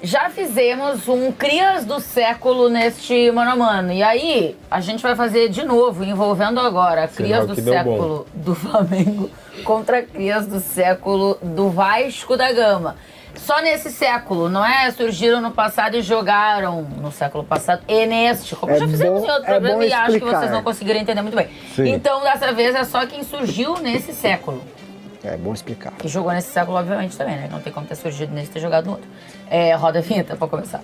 Já fizemos um Crias do Século neste Mano a Mano. E aí, a gente vai fazer de novo, envolvendo agora Crias do Século do Flamengo contra Crias do Século do Vasco da Gama. Só nesse século, não é? Surgiram no passado e jogaram no século passado e neste. Como já fizemos em outro programa e acho que vocês não conseguiram entender muito bem. Sim. Então, dessa vez, é só quem surgiu nesse século. É bom explicar. Que jogou nesse século, obviamente, também, né? Não tem como ter surgido nesse e ter jogado no outro. Roda a vinheta pra começar.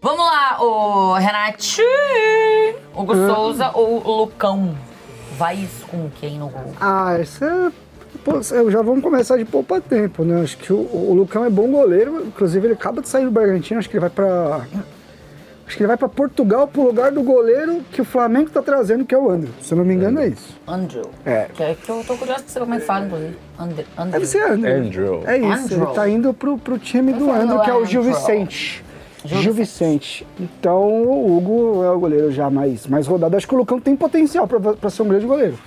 Vamos lá, o Renato, Hugo Souza ou o Lucão? Vai com quem no gol? Já vamos começar de poupa tempo, né? Acho que o Lucão é bom goleiro, inclusive ele acaba de sair do Bragantino, acho que ele vai pra Portugal pro lugar do goleiro que o Flamengo tá trazendo, que é o Andrew. Se eu não me engano, é isso. Andrew. Que eu tô curioso pra saber como é que fala, inclusive. Andrew. Deve ser Andrew. É isso, Andrew. Ele tá indo pro time do Andrew, que é o Gil Vicente. Gil Vicente. Então, o Hugo é o goleiro já mais rodado. Acho que o Lucão tem potencial pra ser um grande goleiro.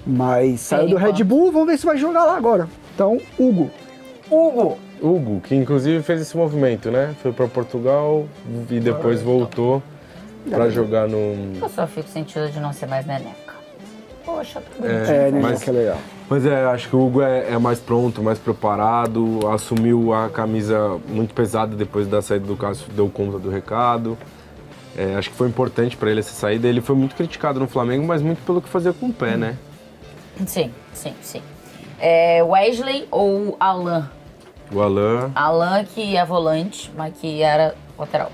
Mas saiu do Red Bull, vamos ver se vai jogar lá agora. Então, Hugo, que inclusive fez esse movimento, né? Foi pra Portugal e depois voltou pra jogar no... Eu só fico sentindo de não ser mais neneca. Poxa, tá bonitinho. Neneca é legal. Mas acho que o Hugo é mais pronto, mais preparado, assumiu a camisa muito pesada depois da saída do Cássio, deu conta do recado. Acho que foi importante pra ele essa saída. Ele foi muito criticado no Flamengo, mas muito pelo que fazia com o pé, né? Sim. Wesley ou Alan? O Alan. Alan, que é volante, mas que era lateral.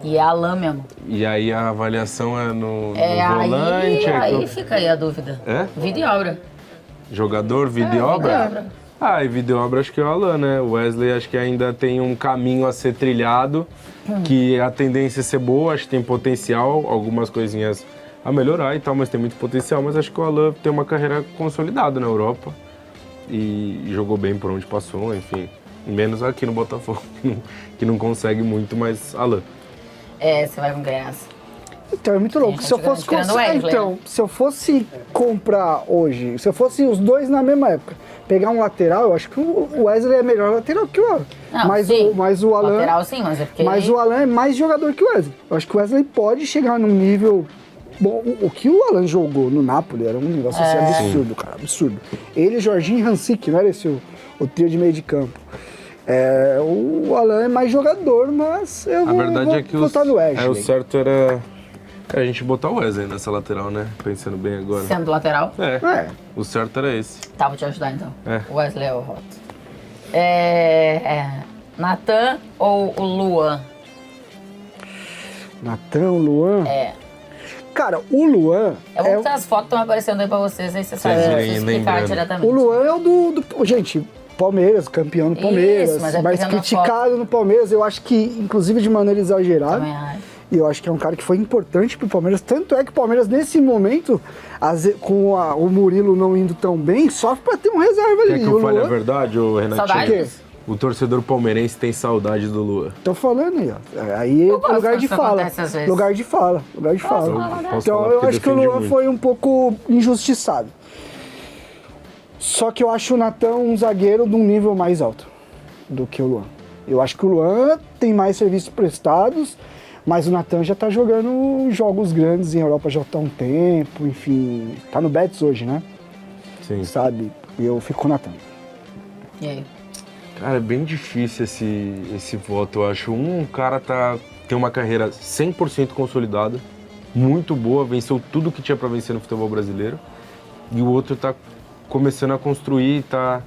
E é Alan mesmo. E aí a avaliação é no volante? Aí fica aí a dúvida. Vida e obra. Jogador, vida e obra? E vida e obra acho que é o Alan, né? O Wesley acho que ainda tem um caminho a ser trilhado, que a tendência é ser boa, acho que tem potencial, algumas coisinhas a melhorar e tal, mas tem muito potencial. Mas acho que o Alan tem uma carreira consolidada na Europa e jogou bem por onde passou, enfim. Menos aqui no Botafogo, que não consegue muito, mas Alan. Você vai com ganhar. Então, é muito louco. Se eu fosse comprar hoje, se eu fosse os dois na mesma época, pegar um lateral, eu acho que o Wesley é melhor lateral que o Alan. Mas o Alan... Lateral sim, mas é porque... Mas o Alan é mais jogador que o Wesley. Eu acho que o Wesley pode chegar num nível... Bom, o que o Alan jogou no Napoli era um negócio assim absurdo, cara, absurdo. Ele, Jorginho e Hansik, não era esse o trio de meio de campo. O Alan é mais jogador, mas eu vou botar no Wesley. O certo era a gente botar o Wesley nessa lateral, né? Pensando bem agora. Sendo lateral? O certo era esse. Tá, vou te ajudar então. O Wesley é o voto. Natan ou o Luan? Natan, o Luan? Cara, o Luan... Eu vou botar as fotos que estão aparecendo aí pra vocês, aí você sabe explicar diretamente. O Luan é o do... Gente, Palmeiras, campeão do Palmeiras, isso, mas criticado no Palmeiras. Eu acho que, inclusive, de maneira exagerada. Também acho. E eu acho que é um cara que foi importante pro Palmeiras. Tanto é que o Palmeiras, nesse momento, com o Murilo não indo tão bem, sofre pra ter um reserva ali. Quer que eu fale a verdade, Renatinho? Saudades? O torcedor palmeirense tem saudade do Lua. Tô falando aí, ó. Aí é lugar de fala. Lugar de fala. Então eu acho que o Luan foi um pouco injustiçado. Só que eu acho o Natan um zagueiro de um nível mais alto do que o Luan. Eu acho que o Luan tem mais serviços prestados, mas o Natan já tá jogando jogos grandes em Europa já tá há um tempo, enfim. Tá no Betis hoje, né? Sim. Sabe? Eu fico com o Natan. E aí? Cara, é bem difícil esse voto, eu acho. Um cara tem uma carreira 100% consolidada, muito boa, venceu tudo que tinha pra vencer no futebol brasileiro. E o outro tá começando a construir, tá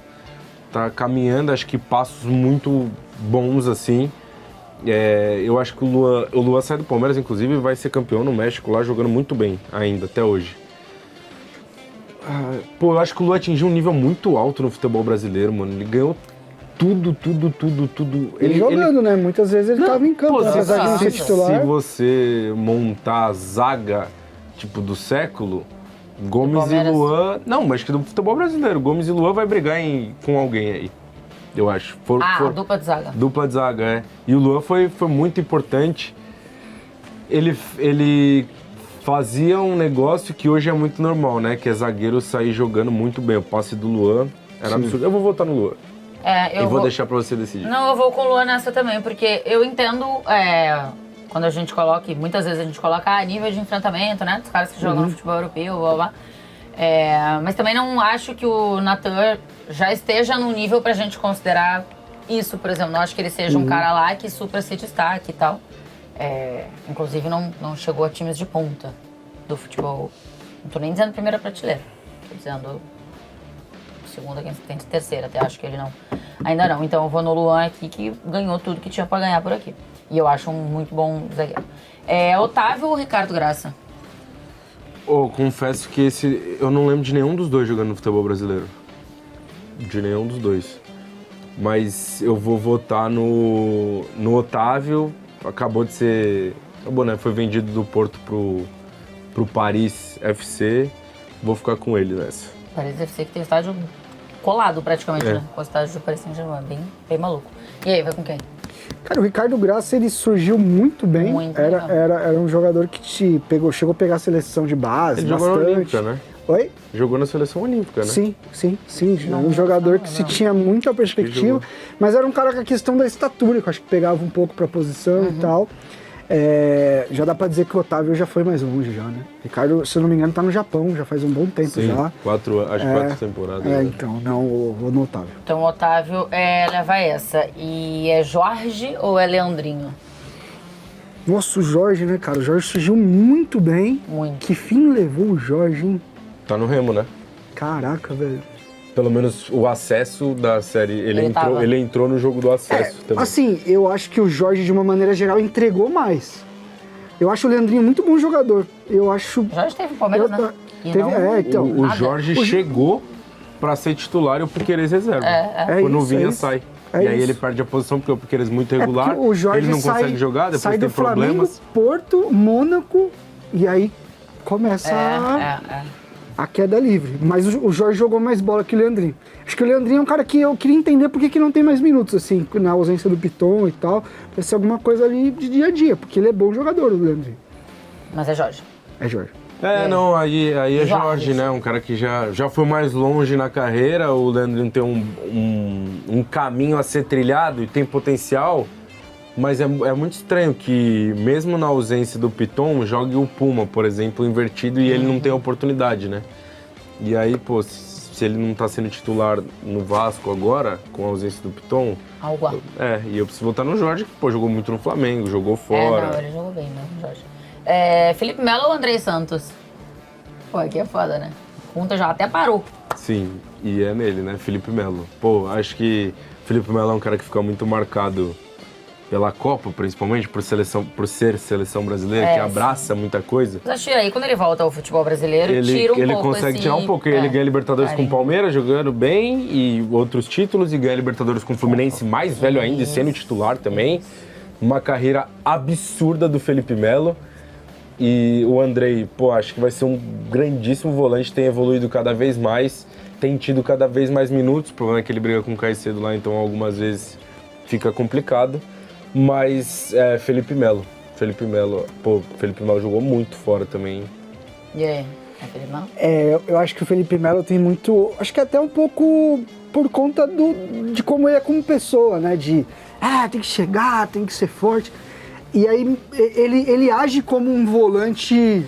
caminhando, acho que passos muito bons, assim. Eu acho que o Luan sai do Palmeiras, inclusive, vai ser campeão no México lá, jogando muito bem ainda, até hoje. Eu acho que o Luan atingiu um nível muito alto no futebol brasileiro, mano. Ele ganhou tudo. Ele jogando, né? Muitas vezes ele tava em campo, apesar de não ser titular. Se você montar a zaga, tipo, do século, Gomes e Luan... Não, mas acho que do futebol brasileiro, Gomes e Luan vai brigar com alguém aí, eu acho. Dupla de zaga. Dupla de zaga, E o Luan foi muito importante. Ele fazia um negócio que hoje é muito normal, né? Que é zagueiro sair jogando muito bem. O passe do Luan Era absurdo. Eu vou votar no Luan. Eu vou deixar pra você decidir. Não, eu vou com o Luan nessa também, porque eu entendo quando a gente coloca, e muitas vezes a gente coloca nível de enfrentamento, né? Dos caras que jogam no futebol europeu, blá, blá. Mas também não acho que o Natan já esteja num nível pra gente considerar isso, por exemplo. Não acho que ele seja um cara lá que supra esse destaque e tal. Inclusive não chegou a times de ponta do futebol. Não tô nem dizendo primeira prateleira. Tô dizendo segunda, quem tem terceira. Até acho que ele não. Ainda não. Então eu vou no Luan aqui, que ganhou tudo que tinha pra ganhar por aqui. E eu acho um muito bom zagueiro. Otávio ou Ricardo Graça? Confesso que eu não lembro de nenhum dos dois jogando no futebol brasileiro. De nenhum dos dois. Mas eu vou votar no Otávio. Acabou de ser... Acabou, né? Foi vendido do Porto pro Paris FC. Vou ficar com ele nessa. Paris FC que tem o estádio colado praticamente, né? Com o estádio do Paris Saint-Germain. Bem maluco. E aí, vai com quem? Cara, o Ricardo Graça, ele surgiu muito bem. Era um jogador que chegou a pegar a seleção de base, ele bastante. Jogou na Olímpica, né? Oi? Jogou na seleção olímpica, né? Sim. Um jogador que se tinha muita perspectiva, mas era um cara com a questão da estatura, que eu acho que pegava um pouco pra posição e tal. Já dá pra dizer que o Otávio já foi mais longe já, né? Ricardo, se eu não me engano, tá no Japão, já faz um bom tempo já. 4 temporadas. Então, não, eu vou no Otávio. Então o Otávio leva essa. E é Jorge ou é Leandrinho? Nossa, o Jorge, né, cara? O Jorge surgiu muito bem. Muito. Que fim levou o Jorge, hein? Tá no Remo, né? Caraca, velho. Pelo menos o acesso da série, ele entrou no jogo do acesso também. Assim, eu acho que o Jorge, de uma maneira geral, entregou mais. Eu acho o Leandrinho muito bom jogador. Eu acho... O Jorge teve o Palmeiras, né? Então, o Jorge chegou pra ser titular e o Piquerez reserva. Quando o Vinha sai. E aí ele perde a posição porque o Piquerez é muito regular, o Jorge ele não consegue jogar, depois sai tem do Flamengo, problemas. Porto, Mônaco, e aí começa a queda livre. Mas o Jorge jogou mais bola que o Leandrinho. Acho que o Leandrinho é um cara que eu queria entender por que não tem mais minutos, assim, na ausência do Piton e tal. Vai ser alguma coisa ali de dia a dia, porque ele é bom jogador, o Leandrinho. Mas é Jorge. É Jorge. Não, aí é Jorge, né? Um cara que já foi mais longe na carreira. O Leandrinho tem um caminho a ser trilhado e tem potencial. Mas é muito estranho que, mesmo na ausência do Piton, jogue o Puma, por exemplo, invertido e ele não tem oportunidade, né? E aí, pô, se ele não tá sendo titular no Vasco agora, com a ausência do Piton... Algo. E eu preciso votar no Jorge, que, pô, jogou muito no Flamengo, jogou fora. Não, ele jogou bem mesmo, Jorge. Felipe Melo ou Andrei Santos? Pô, aqui é foda, né? A conta já até parou. Sim, e é nele, né? Felipe Melo. Pô, acho que Felipe Melo é um cara que fica muito marcado pela Copa, principalmente, por ser seleção brasileira, que abraça muita coisa. Mas acho que aí, quando ele volta ao futebol brasileiro, tira um pouco ele consegue tirar um pouco. Ele ganha Libertadores com o Palmeiras, jogando bem, e outros títulos, e ganha Libertadores com o Fluminense, mais velho ainda, e sendo titular também. Uma carreira absurda do Felipe Melo. E o Andrei, pô, acho que vai ser um grandíssimo volante, tem evoluído cada vez mais, tem tido cada vez mais minutos. O problema é que ele briga com o Caicedo lá, então algumas vezes fica complicado. Mas Felipe Melo, pô, Felipe Melo jogou muito fora também. E aí, é Felipe Melo? Eu acho que o Felipe Melo tem muito, acho que até um pouco por conta de como ele é como pessoa, né, tem que chegar, tem que ser forte. E aí ele age como um volante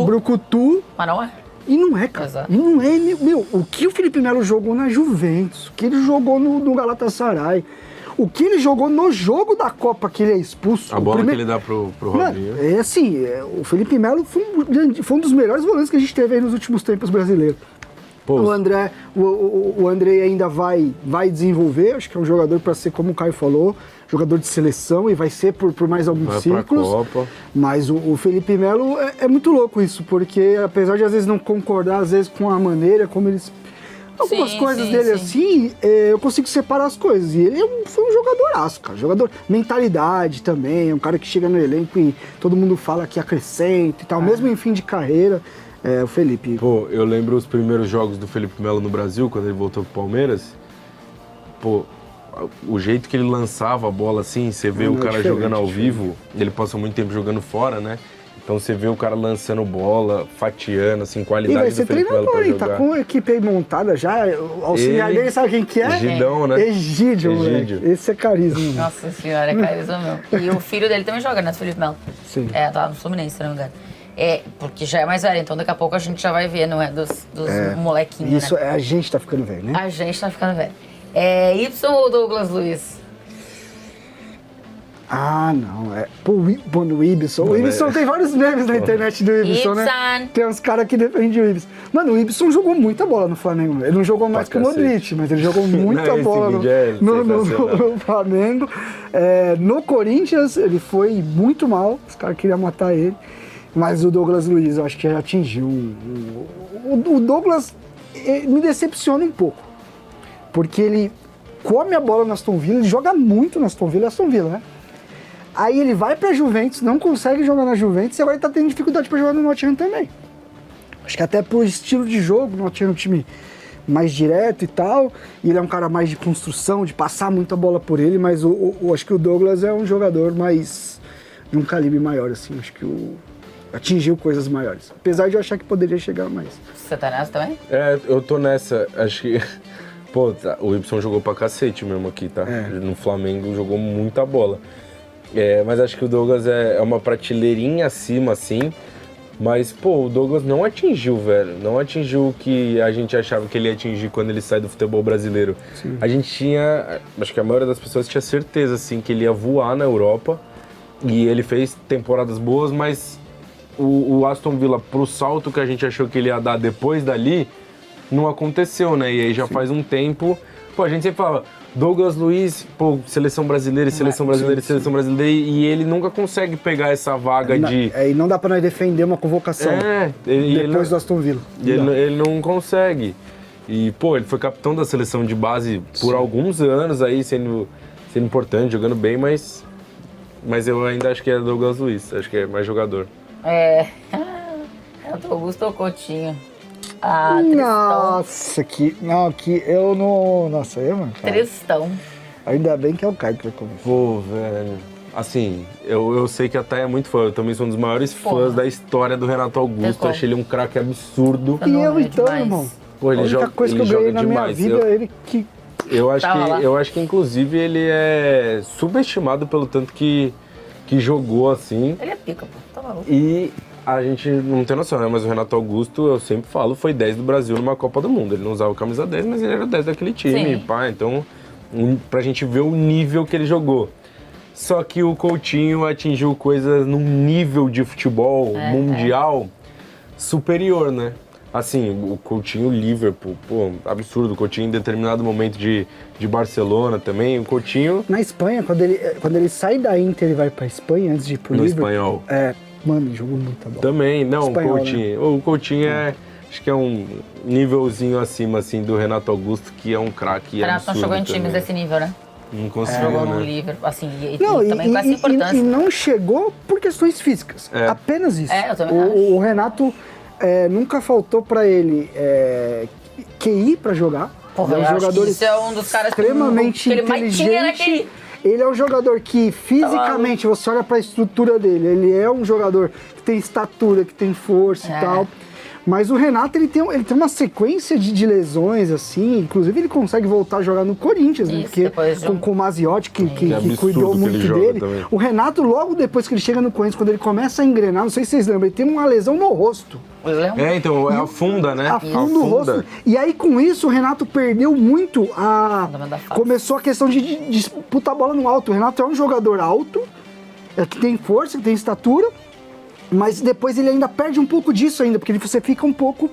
brucutu. Mas não é? E não é, cara. Exato. E não é, meu, o que o Felipe Melo jogou na Juventus, o que ele jogou no Galatasaray, o que ele jogou no jogo da Copa que ele é expulso. A bola que ele dá pro Robinho. O Felipe Melo foi um dos melhores volantes que a gente teve aí nos últimos tempos brasileiros. Pô. O André ainda vai desenvolver, acho que é um jogador para ser, como o Caio falou, jogador de seleção e vai ser por mais alguns ciclos. Copa. Mas o Felipe Melo é muito louco isso, porque apesar de às vezes não concordar às vezes com a maneira como eles... Algumas coisas dele assim, eu consigo separar as coisas. E ele foi um jogadoraço, cara. Mentalidade também, um cara que chega no elenco e todo mundo fala que acrescenta e tal, mesmo em fim de carreira. O Felipe. Pô, eu lembro os primeiros jogos do Felipe Melo no Brasil, quando ele voltou pro Palmeiras. Pô, o jeito que ele lançava a bola assim, você vê o cara jogando ao vivo, ele passa muito tempo jogando fora, né? Então você vê o cara lançando bola, fatiando, assim, E qualidade vai do ser Felipe Melo pra treinador, hein? Tá jogar. com a equipe aí montada já. O auxiliar Ele- dele, sabe quem que é? Egidão, né? Egídio, Egídio. moleque. Esse é carisma. mano. Nossa senhora, é carisma mesmo. E o filho dele também joga, né, Felipe Melo? Sim. É, tá no Fluminense, se não me engano. É, porque já é mais velho, então daqui a pouco a gente já vai ver, não é? Dos molequinhos, Isso né? a gente tá ficando velho, né? A gente tá ficando velho. É Y ou Douglas Luiz? Ah, não. Pô, no Ibson. O Ibson tem vários memes na internet do Ibson, né? Ibson. Tem uns caras que defendem o Ibson. Mano, o Ibson jogou muita bola no Flamengo. Ele não jogou mais que o cacete. Modric, mas ele jogou muita Não, esse bola vídeo é sensacional. no Flamengo. No Corinthians, ele foi muito mal. Os caras queriam matar ele. Mas o Douglas Luiz, eu acho que já atingiu. O Douglas me decepciona um pouco. Porque ele come a bola no Aston Villa, ele joga muito no Aston Villa, né? Aí ele vai pra Juventus, não consegue jogar na Juventus e agora ele tá tendo dificuldade pra jogar no Nottingham também. Acho que até por estilo de jogo, o Nottingham é um time mais direto e tal, e ele é um cara mais de construção, de passar muita bola por ele, mas acho que o Douglas é um jogador mais de um calibre maior, assim, acho que atingiu coisas maiores. Apesar de eu achar que poderia chegar mais. Você tá nessa também? Eu tô nessa, acho que... Pô, o Y jogou pra cacete mesmo aqui, tá? No Flamengo jogou muita bola. Mas acho que o Douglas é uma prateleirinha acima, assim. Mas, pô, o Douglas não atingiu, velho. Não atingiu o que a gente achava que ele ia atingir quando ele sai do futebol brasileiro. Sim. A gente tinha... Acho que a maioria das pessoas tinha certeza, assim, que ele ia voar na Europa. E ele fez temporadas boas, mas o Aston Villa, pro salto que a gente achou que ele ia dar depois dali, não aconteceu, né? E aí já faz um tempo... Pô, a gente sempre fala... Douglas Luiz, pô, seleção brasileira, seleção brasileira, seleção brasileira, e ele nunca consegue pegar essa vaga de... E não dá pra nós defender uma convocação depois do Aston Villa. Ele não consegue. E, pô, ele foi capitão da seleção de base por alguns anos aí, sendo importante, jogando bem, mas eu ainda acho que é Douglas Luiz, acho que é mais jogador. É o Augusto ou Coutinho? Ah, tristão. Nossa, eu não... Nossa, mano. Cara. Tristão. Ainda bem que é o Caio que vai comer. Pô, velho. Assim, eu sei que a Thay é muito fã. Eu também sou um dos maiores fãs da história do Renato Augusto. Achei ele um craque absurdo. E eu então, irmão? Pô, ele a única coisa que eu ganhei na minha vida é ele que... Eu acho que, inclusive, ele é subestimado pelo tanto que jogou, assim. Ele é pica, pô. Tá maluco. E... A gente não tem noção, né? Mas o Renato Augusto, eu sempre falo, foi 10 do Brasil numa Copa do Mundo. Ele não usava camisa 10, mas ele era o 10 daquele time, pá. Então, pra gente ver o nível que ele jogou. Só que o Coutinho atingiu coisas num nível de futebol mundial superior, né? Assim, o Coutinho, Liverpool, pô, absurdo. O Coutinho em determinado momento de Barcelona também. O Coutinho... Na Espanha, quando ele sai da Inter e vai pra Espanha, antes de ir pro Liverpool... No espanhol. Mano, ele jogou muita bola. Também, não, espanhol, o Coutinho acho que é um nívelzinho acima, assim, do Renato Augusto, que é um craque. O Renato não jogou em times também. desse nível, né? Não conseguiu, Jogou né? no Liverpool, assim, e E também com essa importância. e não chegou por questões físicas. Apenas isso. Eu também acho. O Renato nunca faltou pra ele QI pra jogar. Porra, Ele eu acho que isso é um dos caras extremamente que ele mais tinha era QI. Ele é um jogador que fisicamente, você olha pra estrutura dele, ele é um jogador que tem estatura, que tem força e tal. Mas o Renato, ele tem uma sequência de lesões, assim, inclusive ele consegue voltar a jogar no Corinthians, né? Porque com o Maziotti, que cuidou muito dele. Também. O Renato, logo depois que ele chega no Corinthians, quando ele começa a engrenar, não sei se vocês lembram, ele tem uma lesão no rosto. Então, afunda, né? Afunda o rosto. E aí, com isso, o Renato perdeu muito Começou a questão de disputar a bola no alto. O Renato é um jogador alto, que tem força, que tem estatura, mas depois ele ainda perde um pouco disso ainda, porque você fica um pouco...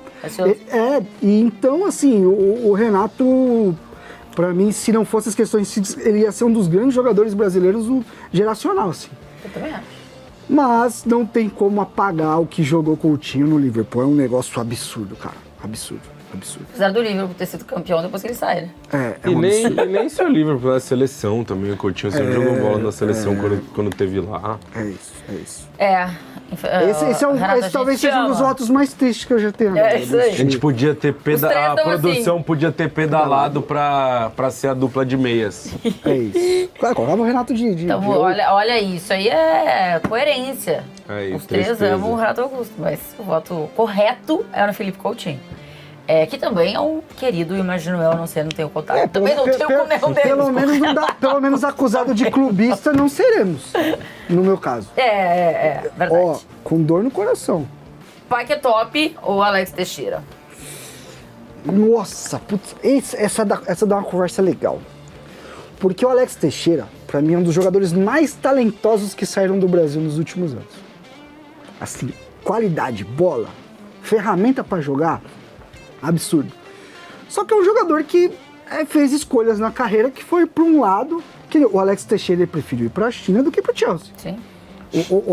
E então, assim, o Renato, pra mim, se não fosse as questões, ele ia ser um dos grandes jogadores brasileiros geracional, assim. Eu também acho. Mas não tem como apagar o que jogou Coutinho no Liverpool. É um negócio absurdo, cara. Absurdo. Absurdo. Apesar do Liverpool ter sido campeão depois que ele sai, né? É um absurdo. E nem seu Liverpool, a seleção também. O Coutinho sempre jogou bola na seleção quando teve lá. É isso. Renato, Esse talvez seja um dos votos mais tristes que eu já tenho. É isso aí. A gente podia ter a produção assim. podia ter pedalado pra ser a dupla de meias. É isso. Claro, colocava o Renato de Então, olha isso aí é coerência. Aí, Os três tristeza. amam o Renato Augusto, mas o voto correto era o Felipe Coutinho. Que também é um querido, imagino eu, não tenho contato. Também não tenho com nenhum deles. Pelo menos acusado de clubista não seremos, no meu caso. Verdade. Ó, com dor no coração. Paquetop ou Alex Teixeira? Nossa, putz, essa dá uma conversa legal. Porque o Alex Teixeira, pra mim, é um dos jogadores mais talentosos que saíram do Brasil nos últimos anos. Assim, qualidade, bola, ferramenta pra jogar, absurdo. Só que é um jogador que fez escolhas na carreira que foi pra um lado, que o Alex Teixeira preferiu ir pra China do que pro Chelsea. Sim.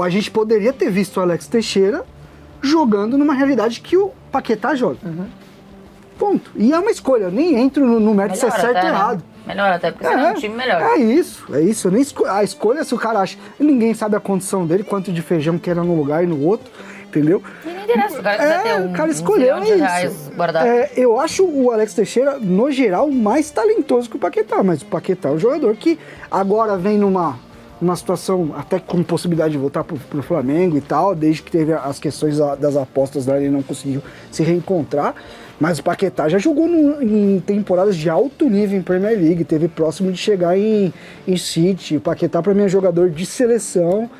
A gente poderia ter visto o Alex Teixeira jogando numa realidade que o Paquetá joga. Ponto. E é uma escolha, eu nem entro no mérito se é certo ou errado. Melhor até, porque senão é um time melhor. É isso. Eu nem a escolha, se o cara acha. Ninguém sabe a condição dele, quanto de feijão que era num lugar e no outro, entendeu? E nem interessa, o cara quiser ter o cara escolheu, milhão de reais guardado. Eu acho o Alex Teixeira, no geral, mais talentoso que o Paquetá, mas o Paquetá é um jogador que agora vem numa situação até com possibilidade de voltar pro Flamengo e tal, desde que teve as questões das apostas lá, ele não conseguiu se reencontrar. Mas o Paquetá já jogou em temporadas de alto nível em Premier League, teve próximo de chegar em City. O Paquetá, para mim, é jogador de seleção.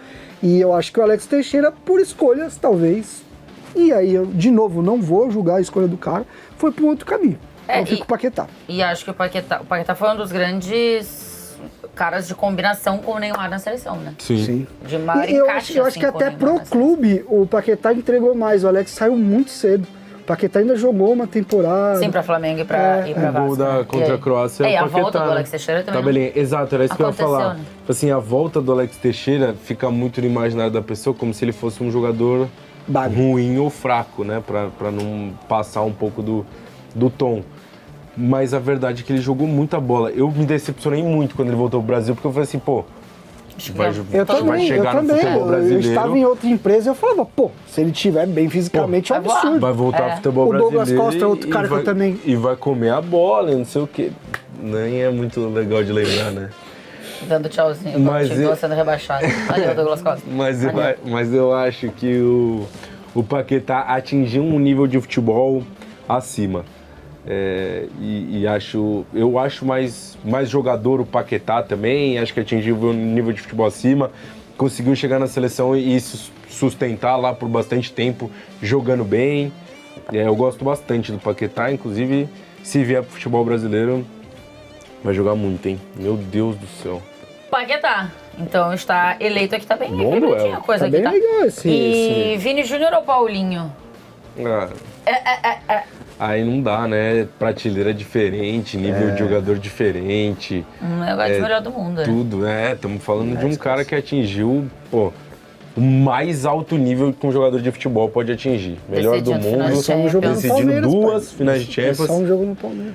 E eu acho que o Alex Teixeira, por escolhas, talvez. E aí, eu, de novo, não vou julgar a escolha do cara, foi para um outro caminho. Eu fico com o Paquetá. E acho que o Paquetá foi um dos grandes caras de combinação com o Neymar na seleção, né? Sim. De maior eu encaixe, acho que até pro clube, o Paquetá entregou mais. O Alex saiu muito cedo. O Paquetá ainda jogou uma temporada. Sim, pra Flamengo e pra Vasco. O gol contra a Croácia é o Paquetá. A volta do Alex Teixeira também. Tabelinha. Exato, era isso que eu ia falar. Né? Assim, a volta do Alex Teixeira fica muito no imaginário da pessoa como se ele fosse um jogador ruim ou fraco, né? Pra não passar um pouco do tom. Mas a verdade é que ele jogou muita bola. Eu me decepcionei muito quando ele voltou pro Brasil, porque eu falei assim, vai chegar no futebol brasileiro. Eu estava em outra empresa e eu falava, se ele estiver bem fisicamente, é um absurdo. Vai voltar ao futebol brasileiro. O Douglas Costa é outro cara que eu também... E vai comer a bola, não sei o quê. Nem é muito legal de lembrar, né? Dando tchauzinho, continua sendo rebaixado. Valeu, Douglas Costa. Mas eu acho que o Paquetá atingiu um nível de futebol acima. Eu acho mais jogador o Paquetá também, acho que atingiu um nível de futebol acima, conseguiu chegar na seleção e sustentar lá por bastante tempo, jogando bem. Eu gosto bastante do Paquetá, inclusive se vier pro futebol brasileiro, vai jogar muito, hein? Meu Deus do céu. Paquetá, então está eleito aqui, tá bem bom, a coisa tá aqui, bem tá? legal E Vini Júnior ou Paulinho? Aí não dá, né? Prateleira diferente, nível de jogador diferente. É o melhor do mundo. Tudo, estamos falando de um cara que atingiu, o mais alto nível que um jogador de futebol pode atingir. Melhor do mundo, decidindo 2 finais de Champions. Só um jogo no Palmeiras.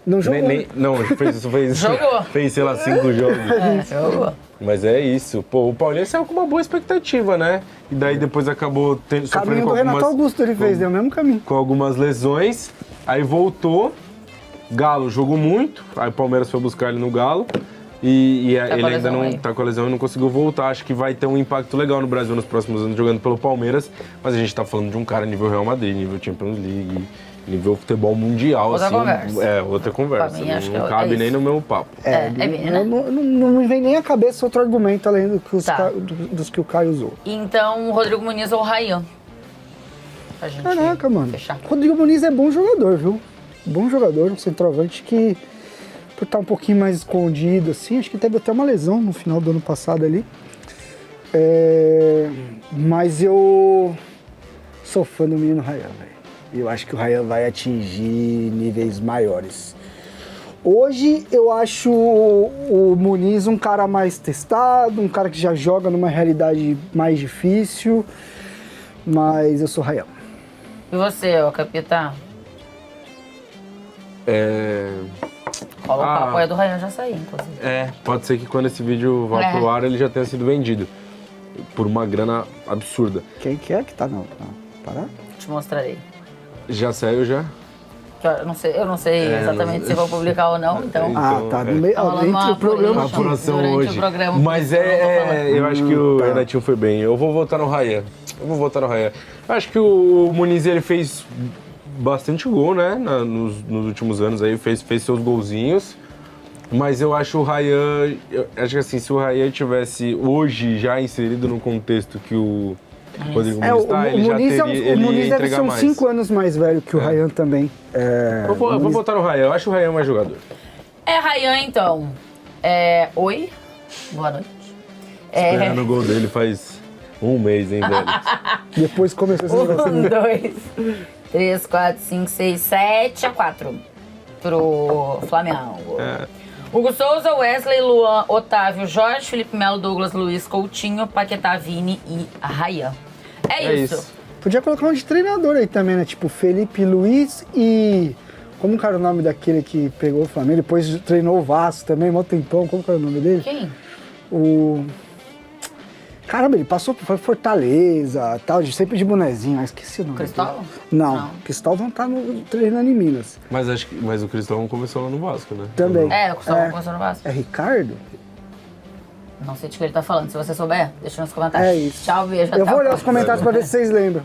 Não jogou. Não, fez, jogou. Fez, sei lá, 5 jogos. Jogou. Mas é isso. O Paulinho saiu com uma boa expectativa, né? E daí depois acabou sofrendo com algumas... Caminho do Renato Augusto ele fez, deu o mesmo caminho. Com algumas lesões. Aí voltou. Galo jogou muito. Aí o Palmeiras foi buscar ele no Galo. E ele ainda não tá com a lesão e não conseguiu voltar. Acho que vai ter um impacto legal no Brasil nos próximos anos jogando pelo Palmeiras. Mas a gente tá falando de um cara nível Real Madrid, nível Champions League, nível futebol mundial. Outra conversa. Outra conversa. Mim, não cabe nem no meu papo. Né? Não me vem nem à cabeça outro argumento além dos que o Caio usou. Então, Rodrigo Muniz ou Ryan? Caraca, mano. Fechar. Rodrigo Muniz é bom jogador, viu? Bom jogador, um centroavante que, por estar um pouquinho mais escondido, assim, acho que teve até uma lesão no final do ano passado ali. Mas eu sou fã do menino Ryan, velho. Eu acho que o Ryan vai atingir níveis maiores. Hoje eu acho o Muniz um cara mais testado, um cara que já joga numa realidade mais difícil, mas eu sou Ryan. E você, capitão? Rola o papo é do Ryan já sair, inclusive. Pode ser que quando esse vídeo vá pro ar ele já tenha sido vendido. Por uma grana absurda. Quem que é que tá não? Pará? Te mostrarei. Já saiu já? Eu não sei exatamente se vou publicar ou não, então. Tá no meio. Entre o programa. A apuração durante hoje. o programa, Mas eu acho que o Renatinho foi bem. Eu vou votar no Ryan. Acho que o Muniz ele fez bastante gol, né? Nos últimos anos aí, fez seus golzinhos. Mas eu acho o Ryan. Acho que assim, se o Ryan tivesse hoje já inserido no contexto que o Rodrigo Muniz está, ele já teria. O Muniz deve ser uns 5 anos mais velho que o Ryan também. Eu vou votar no Ryan, eu acho o Ryan mais jogador. Ryan, então. Oi, boa noite. Esperando o gol dele faz um mês, hein, velho? Depois começou esse negócio. 1, 2, 3, 4, 5, 6, 7 a 4 pro Flamengo. Hugo Souza, Wesley, Luan, Otávio, Jorge, Felipe Melo, Douglas, Luiz, Coutinho, Paquetá, Vini e Ryan. É isso. Podia colocar um de treinador aí também, né? Tipo, Felipe Luiz e... Como que era o nome daquele que pegou o Flamengo? Depois treinou o Vasco também, mó tempão. Como que era o nome dele? Quem? Caramba, ele passou por Fortaleza, tal, sempre de bonezinho. Esqueci o nome. Cristóvão? Não, Cristóvão tá treinando em Minas. Mas o Cristóvão começou lá no Vasco, né? Também. O Cristóvão começou no Vasco. É Ricardo? Não sei de que ele tá falando. Se você souber, deixa nos comentários. É isso. Tchau, beijo. Eu vou olhar os comentários pra ver se vocês lembram.